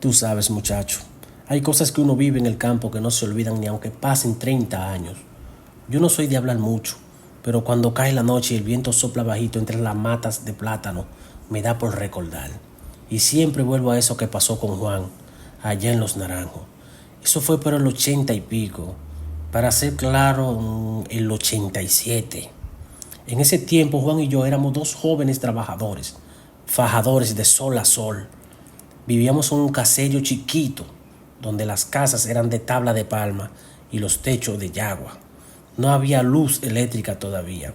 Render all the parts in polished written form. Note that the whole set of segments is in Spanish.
Tú sabes, muchacho, hay cosas que uno vive en el campo que no se olvidan ni aunque pasen 30 años. Yo no soy de hablar mucho, pero cuando cae la noche y el viento sopla bajito entre las matas de plátano, me da por recordar. Y siempre vuelvo a eso que pasó con Juan, allá en Los Naranjos. Eso fue por el 80 y pico, para ser claro, el 87. En ese tiempo Juan y yo éramos dos jóvenes trabajadores, fajadores de sol a sol. Vivíamos en un caserío chiquito, donde las casas eran de tabla de palma y los techos de yagua. No había luz eléctrica todavía,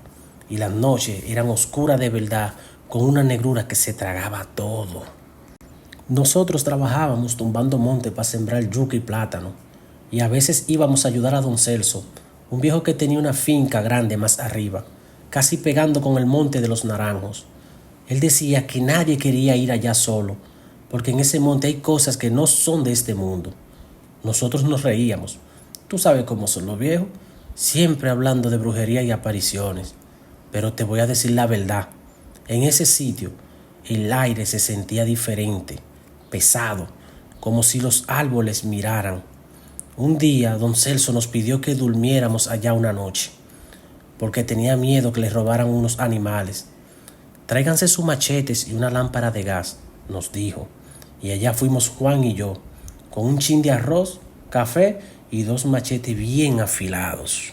y las noches eran oscuras de verdad, con una negrura que se tragaba todo. Nosotros trabajábamos tumbando monte para sembrar yuca y plátano, y a veces íbamos a ayudar a don Celso, un viejo que tenía una finca grande más arriba, casi pegando con el monte de los Naranjos. Él decía que nadie quería ir allá solo, porque en ese monte hay cosas que no son de este mundo. Nosotros nos reíamos. Tú sabes cómo son los viejos, siempre hablando de brujería y apariciones. Pero te voy a decir la verdad. En ese sitio, el aire se sentía diferente, pesado, como si los árboles miraran. Un día, don Celso nos pidió que durmiéramos allá una noche, porque tenía miedo que le robaran unos animales. Tráiganse sus machetes y una lámpara de gas, nos dijo, y allá fuimos Juan y yo, con un chin de arroz, café y dos machetes bien afilados.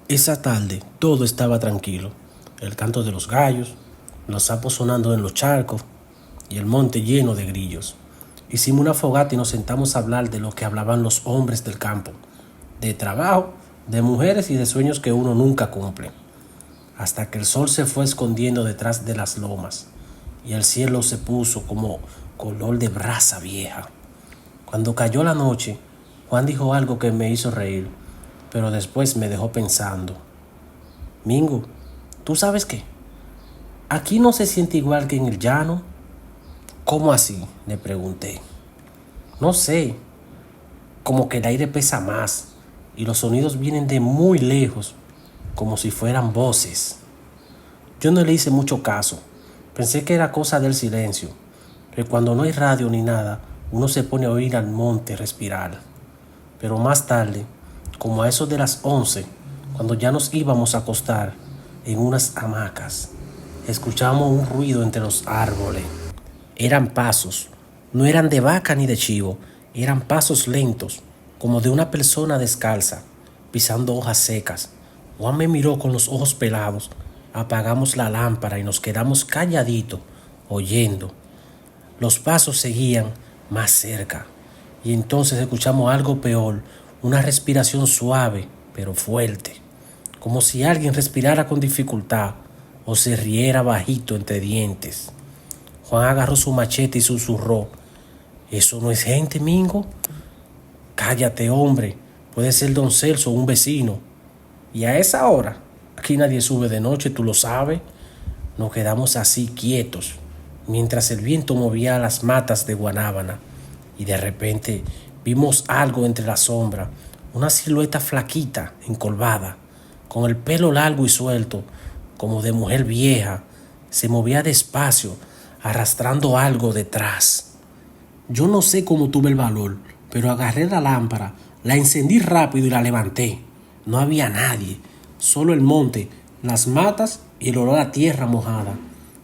Esa tarde todo estaba tranquilo, el canto de los gallos, los sapos sonando en los charcos y el monte lleno de grillos. Hicimos una fogata y nos sentamos a hablar de lo que hablaban los hombres del campo, de trabajo, de mujeres y de sueños que uno nunca cumple, hasta que el sol se fue escondiendo detrás de las lomas y el cielo se puso como color de brasa vieja. Cuando cayó la noche, Juan dijo algo que me hizo reír, pero después me dejó pensando. Mingo, ¿tú sabes qué? Aquí no se siente igual que en el llano. ¿Cómo así?, le pregunté. No sé, como que el aire pesa más y los sonidos vienen de muy lejos, como si fueran voces. Yo no le hice mucho caso, pensé que era cosa del silencio, que cuando no hay radio ni nada, uno se pone a oír al monte respirar. Pero más tarde, como a eso de las 11, cuando ya nos íbamos a acostar en unas hamacas, escuchamos un ruido entre los árboles. Eran pasos, no eran de vaca ni de chivo, eran pasos lentos, como de una persona descalza, pisando hojas secas. Juan me miró con los ojos pelados, apagamos la lámpara y nos quedamos calladitos, oyendo. Los pasos seguían más cerca, y entonces escuchamos algo peor, una respiración suave, pero fuerte, como si alguien respirara con dificultad o se riera bajito entre dientes. Juan agarró su machete y susurró: ¿eso no es gente, Mingo? Cállate, hombre, puede ser don Celso o un vecino. Y a esa hora, aquí nadie sube de noche, tú lo sabes. Nos quedamos así quietos, mientras el viento movía las matas de guanábana, y de repente vimos algo entre la sombra, una silueta flaquita, encorvada, con el pelo largo y suelto, como de mujer vieja. Se movía despacio, arrastrando algo detrás. Yo no sé cómo tuve el valor, pero agarré la lámpara, la encendí rápido y la levanté. No había nadie, solo el monte, las matas y el olor a tierra mojada.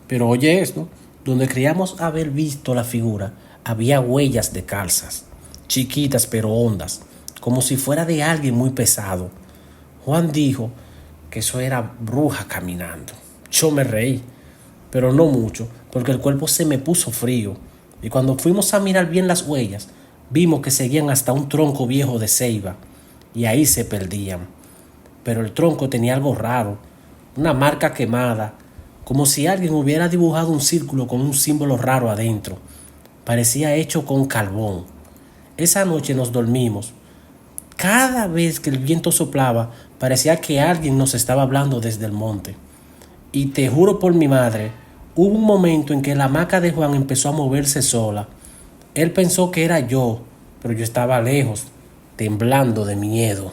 Pero oye esto, donde creíamos haber visto la figura, había huellas de calzas, chiquitas pero hondas, como si fuera de alguien muy pesado. Juan dijo que eso era bruja caminando. Yo me reí, pero no mucho, porque el cuerpo se me puso frío. Y cuando fuimos a mirar bien las huellas, vimos que seguían hasta un tronco viejo de ceiba, y ahí se perdían. Pero el tronco tenía algo raro, una marca quemada, como si alguien hubiera dibujado un círculo con un símbolo raro adentro. Parecía hecho con carbón. Esa noche nos dormimos. Cada vez que el viento soplaba, parecía que alguien nos estaba hablando desde el monte. Y te juro por mi madre, hubo un momento en que la hamaca de Juan empezó a moverse sola. Él pensó que era yo, pero yo estaba lejos, temblando de miedo.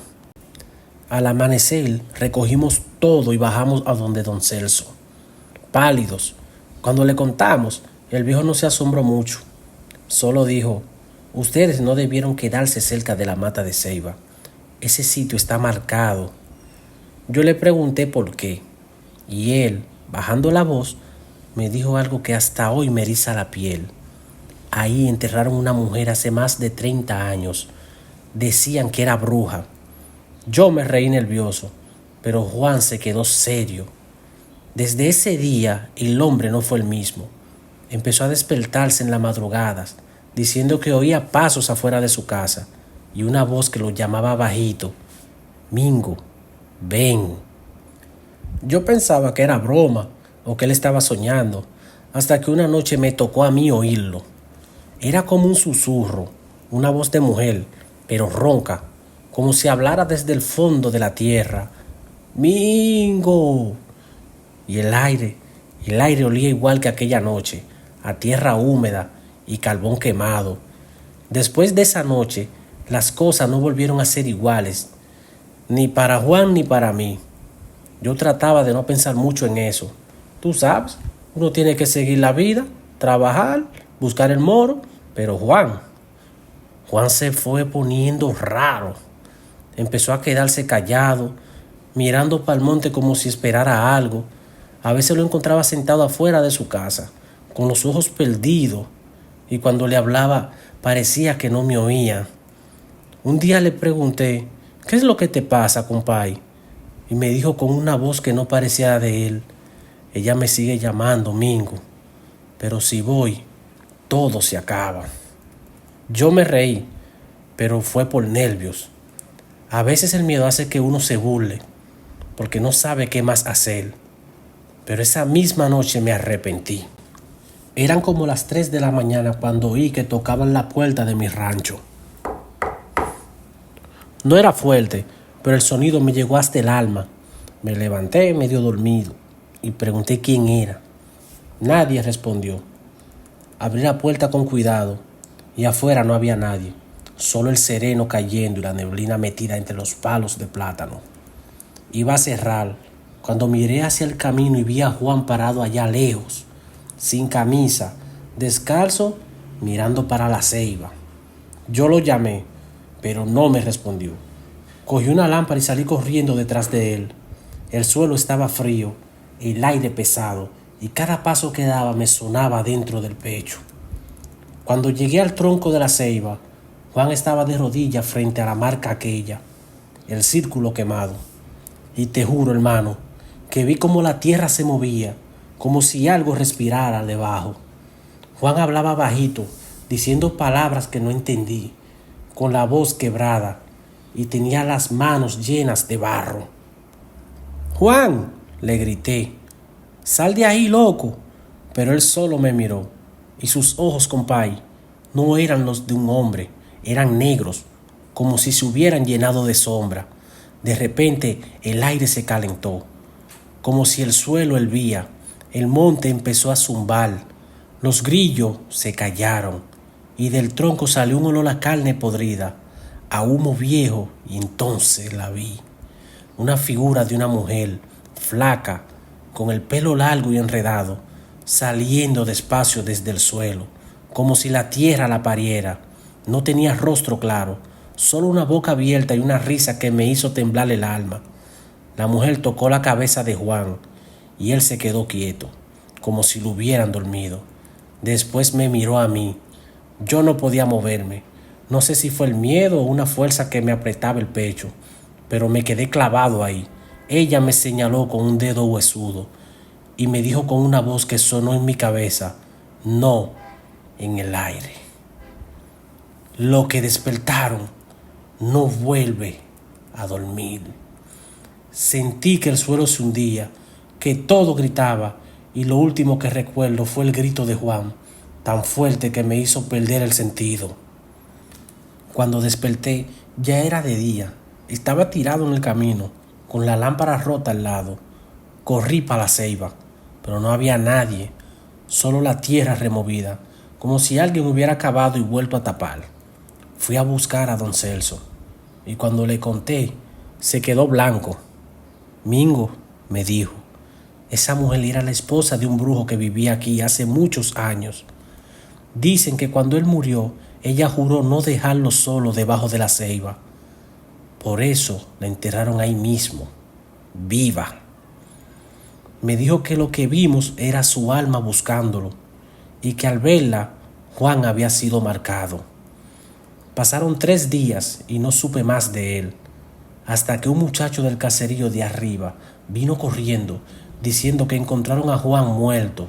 Al amanecer recogimos todo y bajamos a donde don Celso. Pálidos. Cuando le contamos, el viejo no se asombró mucho. Solo dijo: ustedes no debieron quedarse cerca de la mata de ceiba. Ese sitio está marcado. Yo le pregunté por qué, y él, bajando la voz, me dijo algo que hasta hoy me eriza la piel. Ahí enterraron una mujer hace más de 30 años. Decían que era bruja. Yo me reí nervioso, pero Juan se quedó serio. Desde ese día el hombre no fue el mismo. Empezó a despertarse en las madrugadas, diciendo que oía pasos afuera de su casa y una voz que lo llamaba bajito: Mingo, ven. Yo pensaba que era broma o que él estaba soñando, hasta que una noche me tocó a mí oírlo. Era como un susurro, una voz de mujer, pero ronca, como si hablara desde el fondo de la tierra. ¡Mingo! Y el aire olía igual que aquella noche, a tierra húmeda y carbón quemado. Después de esa noche, las cosas no volvieron a ser iguales, ni para Juan ni para mí. Yo trataba de no pensar mucho en eso. Tú sabes, uno tiene que seguir la vida, trabajar, buscar el moro, pero Juan se fue poniendo raro. Empezó a quedarse callado, mirando para el monte como si esperara algo. A veces lo encontraba sentado afuera de su casa, con los ojos perdidos, y cuando le hablaba parecía que no me oía. Un día le pregunté: ¿qué es lo que te pasa, compay? Y me dijo con una voz que no parecía de él: ella me sigue llamando Mingo, pero si voy, todo se acaba. Yo me reí, pero fue por nervios. A veces el miedo hace que uno se burle, porque no sabe qué más hacer. Pero esa misma noche me arrepentí. Eran como las 3 de la mañana cuando oí que tocaban la puerta de mi rancho. No era fuerte, pero el sonido me llegó hasta el alma. Me levanté medio dormido y pregunté quién era. Nadie respondió. Abrí la puerta con cuidado y afuera no había nadie, solo el sereno cayendo y la neblina metida entre los palos de plátano. Iba a cerrar cuando miré hacia el camino y vi a Juan parado allá lejos, sin camisa, descalzo, mirando para la ceiba. Yo lo llamé, pero no me respondió. Cogí una lámpara y salí corriendo detrás de él. El suelo estaba frío, el aire pesado, y cada paso que daba me sonaba dentro del pecho. Cuando llegué al tronco de la ceiba, Juan estaba de rodillas frente a la marca aquella, el círculo quemado. Y te juro, hermano, que vi como la tierra se movía, como si algo respirara debajo. Juan hablaba bajito, diciendo palabras que no entendí, con la voz quebrada, y tenía las manos llenas de barro. «Juan», le grité, «sal de ahí, loco». Pero él solo me miró, y sus ojos, compay, no eran los de un hombre, eran negros, como si se hubieran llenado de sombra. De repente el aire se calentó, como si el suelo hervía, el monte empezó a zumbar, los grillos se callaron, y del tronco salió un olor a carne podrida, a humo viejo, y entonces la vi. Una figura de una mujer, flaca, con el pelo largo y enredado, saliendo despacio desde el suelo, como si la tierra la pariera. No tenía rostro claro, solo una boca abierta y una risa que me hizo temblar el alma. La mujer tocó la cabeza de Juan y él se quedó quieto, como si lo hubieran dormido. Después me miró a mí. Yo no podía moverme. No sé si fue el miedo o una fuerza que me apretaba el pecho, pero me quedé clavado ahí. Ella me señaló con un dedo huesudo y me dijo con una voz que sonó en mi cabeza: no en el aire. Lo que despertaron no vuelve a dormir. Sentí que el suelo se hundía, que todo gritaba, y lo último que recuerdo fue el grito de Juan, tan fuerte que me hizo perder el sentido. Cuando desperté ya era de día. Estaba tirado en el camino, con la lámpara rota al lado. Corrí para la ceiba, pero no había nadie, solo la tierra removida, como si alguien hubiera cavado y vuelto a tapar. Fui a buscar a don Celso, y cuando le conté, se quedó blanco. Mingo, me dijo, esa mujer era la esposa de un brujo que vivía aquí hace muchos años. Dicen que cuando él murió, ella juró no dejarlo solo debajo de la ceiba. Por eso la enterraron ahí mismo, viva. Me dijo que lo que vimos era su alma buscándolo y que al verla, Juan había sido marcado. Pasaron 3 días y no supe más de él, hasta que un muchacho del caserío de arriba vino corriendo diciendo que encontraron a Juan muerto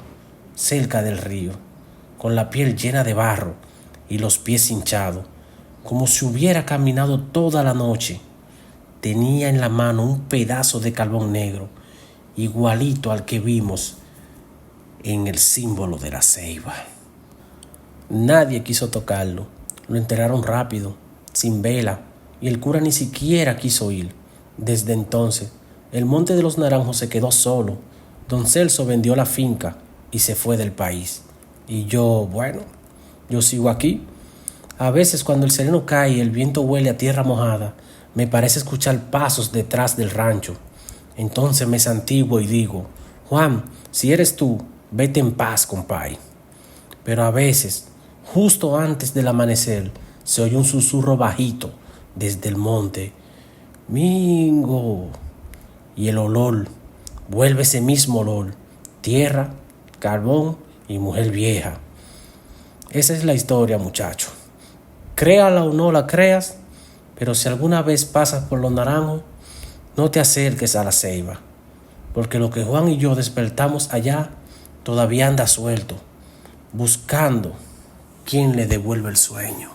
cerca del río, con la piel llena de barro y los pies hinchados, como si hubiera caminado toda la noche. Tenía en la mano un pedazo de carbón negro, igualito al que vimos en el símbolo de la ceiba. Nadie quiso tocarlo. Lo enterraron rápido, sin vela, y el cura ni siquiera quiso ir. Desde entonces, el Monte de los Naranjos se quedó solo. Don Celso vendió la finca y se fue del país. Y yo sigo aquí. A veces cuando el sereno cae y el viento huele a tierra mojada, me parece escuchar pasos detrás del rancho. Entonces me santiguo y digo, Juan, si eres tú, vete en paz, compay. Pero a veces, justo antes del amanecer, se oye un susurro bajito desde el monte. Mingo. Y el olor vuelve ese mismo olor. Tierra, carbón y mujer vieja. Esa es la historia, muchacho. Créala o no la creas, pero si alguna vez pasas por los naranjos, no te acerques a la ceiba, porque lo que Juan y yo despertamos allá todavía anda suelto, buscando quien le devuelva el sueño.